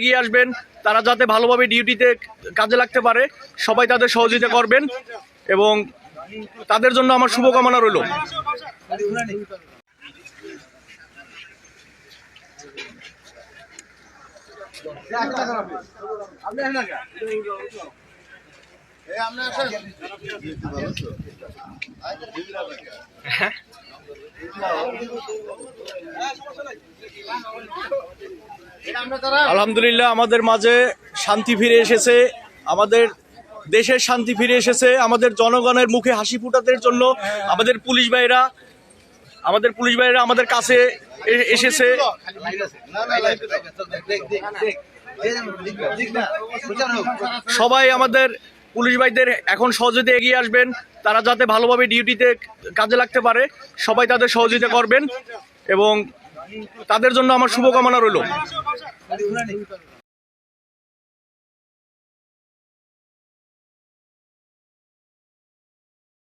এগিয়ে আসবেন, তারা যাতে ভালোভাবে ডিউটিতে কাজে লাগতে পারে সবাই তাদের সহযোগিতা করবেন এবং তাদের জন্য আমার শুভকামনা রইল। আলহামদুলিল্লাহ, আমাদের মাঝে শান্তি ফিরে এসেছে, আমাদের দেশের শান্তি ফিরে এসেছে। আমাদের জনগণের মুখে হাসি ফোটানোর জন্য আমাদের পুলিশ ভাইরা আমাদের কাছে এসেছে। সবাই আমাদের পুলিশ ভাইদের এখন সহযোগিতা এগিয়ে আসবেন, তারা যাতে ভালোভাবে ডিউটিতে কাজে লাগতে পারে সবাই তাদের সহযোগিতা করবেন এবং তাদের জন্য আমার শুভকামনা রইল।